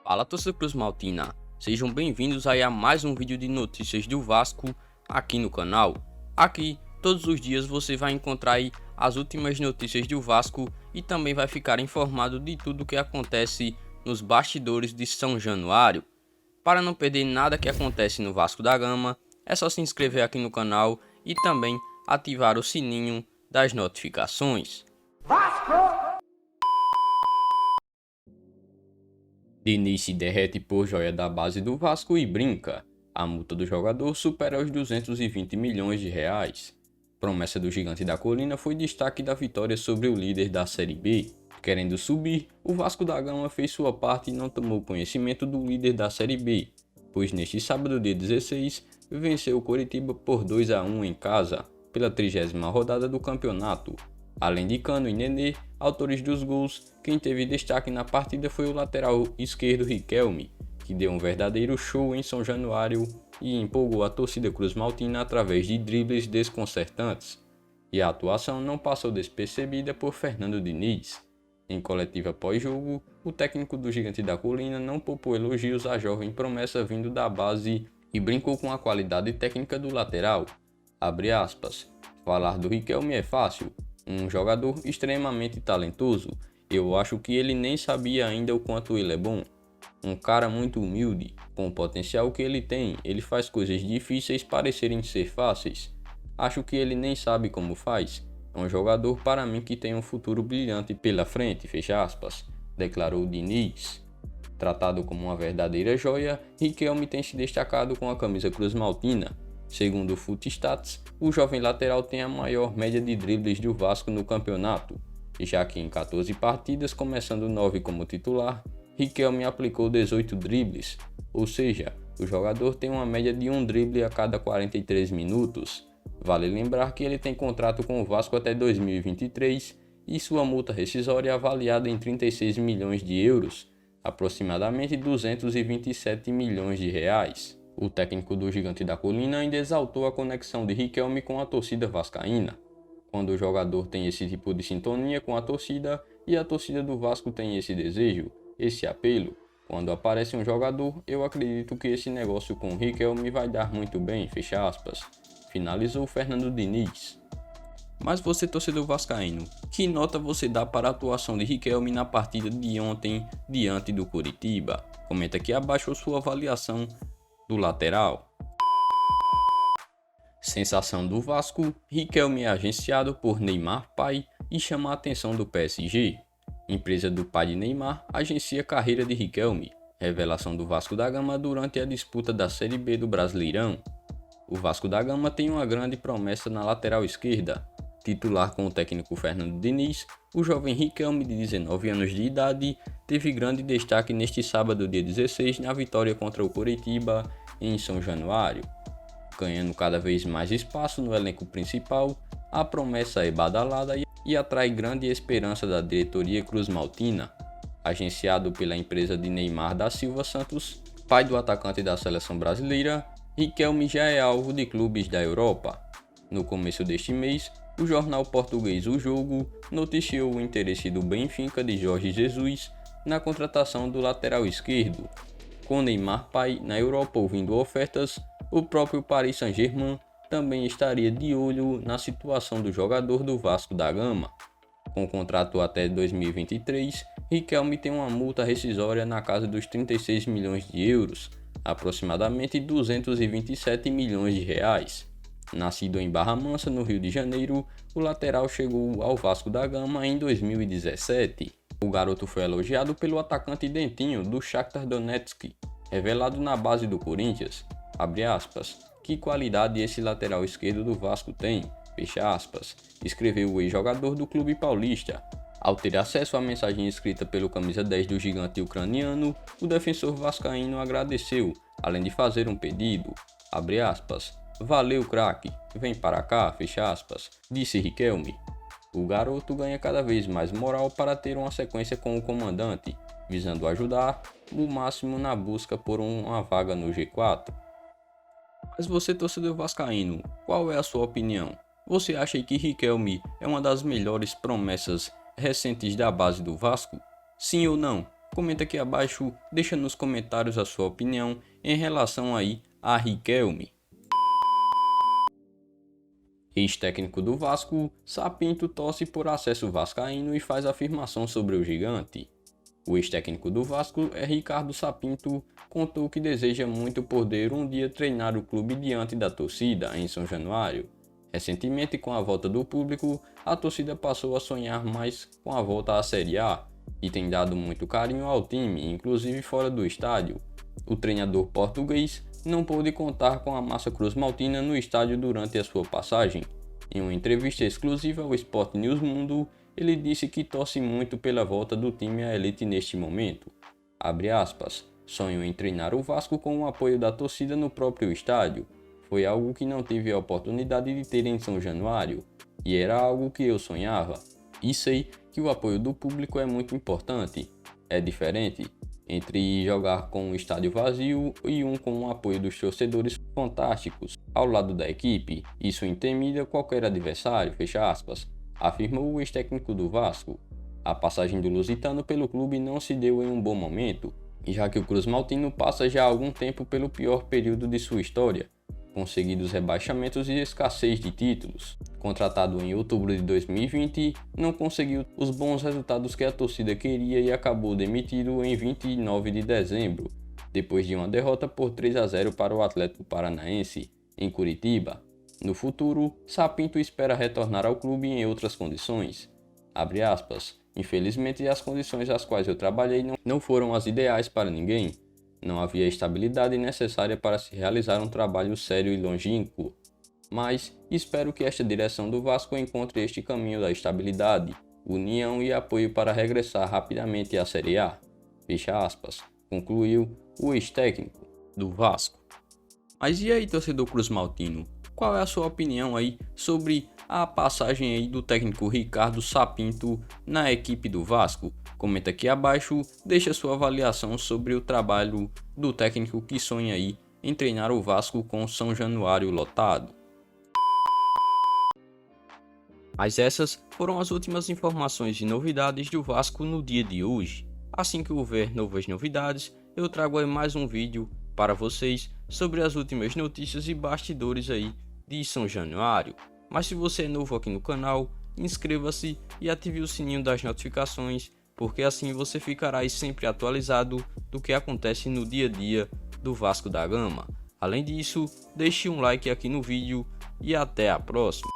Fala, torcedor Cruz Maltina, sejam bem-vindos aí a mais um vídeo de notícias do Vasco aqui no canal. Aqui, todos os dias você vai encontrar aí as últimas notícias do Vasco e também vai ficar informado de tudo o que acontece nos bastidores de São Januário. Para não perder nada que acontece no Vasco da Gama, é só se inscrever aqui no canal e também ativar o sininho das notificações. Diniz se derrete por joia da base do Vasco e brinca. A multa do jogador supera os 220 milhões de reais. Promessa do Gigante da Colina foi destaque da vitória sobre o líder da Série B. Querendo subir, o Vasco da Gama fez sua parte e não tomou conhecimento do líder da Série B, pois neste sábado, dia 16, venceu o Coritiba por 2-1 em casa, pela 30ª rodada do campeonato. Além de Cano e Nenê, autores dos gols, quem teve destaque na partida foi o lateral esquerdo Riquelme, que deu um verdadeiro show em São Januário e empolgou a torcida Cruz Maltina através de dribles desconcertantes. E a atuação não passou despercebida por Fernando Diniz. Em coletiva pós-jogo, o técnico do Gigante da Colina não poupou elogios à jovem promessa vindo da base e brincou com a qualidade técnica do lateral. Abre aspas, falar do Riquelme é fácil. Um jogador extremamente talentoso, eu acho que ele nem sabia ainda o quanto ele é bom. Um cara muito humilde, com o potencial que ele tem, ele faz coisas difíceis parecerem ser fáceis. Acho que ele nem sabe como faz. É um jogador para mim que tem um futuro brilhante pela frente, fecha aspas, declarou Diniz. Tratado como uma verdadeira joia, Riquelme tem se destacado com a camisa Cruz Maltina. Segundo o Footstats, o jovem lateral tem a maior média de dribles do Vasco no campeonato, já que em 14 partidas, começando 9 como titular, Riquelme aplicou 18 dribles, ou seja, o jogador tem uma média de um drible a cada 43 minutos. Vale lembrar que ele tem contrato com o Vasco até 2023 e sua multa rescisória é avaliada em 36 milhões de euros, aproximadamente 227 milhões de reais. O técnico do Gigante da Colina ainda exaltou a conexão de Riquelme com a torcida vascaína. Quando o jogador tem esse tipo de sintonia com a torcida e a torcida do Vasco tem esse desejo, esse apelo, quando aparece um jogador, eu acredito que esse negócio com Riquelme vai dar muito bem, fecha aspas, finalizou Fernando Diniz. Mas você, torcedor vascaíno, que nota você dá para a atuação de Riquelme na partida de ontem diante do Coritiba? Comenta aqui abaixo a sua avaliação do lateral. Sensação do Vasco, Riquelme é agenciado por Neymar pai e chama a atenção do PSG. Empresa do pai de Neymar agencia a carreira de Riquelme, revelação do Vasco da Gama durante a disputa da Série B do Brasileirão. O Vasco da Gama tem uma grande promessa na lateral esquerda. Titular com o técnico Fernando Diniz, o jovem Riquelme de 19 anos de idade teve grande destaque neste sábado dia 16 na vitória contra o Coritiba em São Januário. Ganhando cada vez mais espaço no elenco principal, a promessa é badalada e atrai grande esperança da diretoria Cruz Maltina. Agenciado pela empresa de Neymar da Silva Santos, pai do atacante da seleção brasileira, Riquelme já é alvo de clubes da Europa. No começo deste mês, o jornal português O Jogo noticiou o interesse do Benfica de Jorge Jesus na contratação do lateral esquerdo. Com Neymar pai na Europa ouvindo ofertas, o próprio Paris Saint-Germain também estaria de olho na situação do jogador do Vasco da Gama. Com contrato até 2023, Riquelme tem uma multa rescisória na casa dos 36 milhões de euros, aproximadamente 227 milhões de reais. Nascido em Barra Mansa, no Rio de Janeiro, o lateral chegou ao Vasco da Gama em 2017. O garoto foi elogiado pelo atacante Dentinho, do Shakhtar Donetsk, revelado na base do Corinthians. Abre aspas, que qualidade esse lateral esquerdo do Vasco tem, fecha aspas, escreveu o ex-jogador do clube paulista. Ao ter acesso à mensagem escrita pelo camisa 10 do gigante ucraniano, o defensor vascaíno agradeceu, além de fazer um pedido, abre aspas, valeu craque, vem para cá, fecha aspas, disse Riquelme. O garoto ganha cada vez mais moral para ter uma sequência com o comandante, visando ajudar o máximo na busca por uma vaga no G4. Mas você, torcedor vascaíno, qual é a sua opinião? Você acha que Riquelme é uma das melhores promessas recentes da base do Vasco? Sim ou não? Comenta aqui abaixo, deixa nos comentários a sua opinião em relação aí a Riquelme. Ex-técnico do Vasco, Sapinto torce por acesso vascaíno e faz afirmação sobre o gigante. O ex-técnico do Vasco, Ricardo Sapinto, contou que deseja muito poder um dia treinar o clube diante da torcida em São Januário. Recentemente, com a volta do público, a torcida passou a sonhar mais com a volta à Série A e tem dado muito carinho ao time, inclusive fora do estádio. O treinador português não pôde contar com a massa cruz-maltina no estádio durante a sua passagem. Em uma entrevista exclusiva ao Sport News Mundo, ele disse que torce muito pela volta do time à elite neste momento. Abre aspas, sonho em treinar o Vasco com o apoio da torcida no próprio estádio. Foi algo que não tive a oportunidade de ter em São Januário, e era algo que eu sonhava. E sei que o apoio do público é muito importante. É diferente entre jogar com um estádio vazio e um com o apoio dos torcedores fantásticos ao lado da equipe. Isso intimida qualquer adversário, fecha aspas, afirmou o ex-técnico do Vasco. A passagem do lusitano pelo clube não se deu em um bom momento, já que o cruz-maltino passa já há algum tempo pelo pior período de sua história, com seguidos rebaixamentos e escassez de títulos. Contratado em outubro de 2020, não conseguiu os bons resultados que a torcida queria e acabou demitido em 29 de dezembro, depois de uma derrota por 3-0 para o Atlético Paranaense, em Curitiba. No futuro, Sapinto espera retornar ao clube em outras condições. Abre aspas, infelizmente as condições às quais eu trabalhei não foram as ideais para ninguém. Não havia estabilidade necessária para se realizar um trabalho sério e longínquo. Mas espero que esta direção do Vasco encontre este caminho da estabilidade, união e apoio para regressar rapidamente à Série A. Fecha aspas, concluiu o ex-técnico do Vasco. Mas e aí, torcedor cruz-maltino? Qual é a sua opinião aí sobre a passagem aí do técnico Ricardo Sapinto na equipe do Vasco? Comenta aqui abaixo, deixa sua avaliação sobre o trabalho do técnico que sonha aí em treinar o Vasco com São Januário lotado. Mas essas foram as últimas informações e novidades do Vasco no dia de hoje. Assim que houver novas novidades, eu trago aí mais um vídeo para vocês sobre as últimas notícias e bastidores aí de São Januário. Mas se você é novo aqui no canal, inscreva-se e ative o sininho das notificações, porque assim você ficará aí sempre atualizado do que acontece no dia a dia do Vasco da Gama. Além disso, deixe um like aqui no vídeo e até a próxima.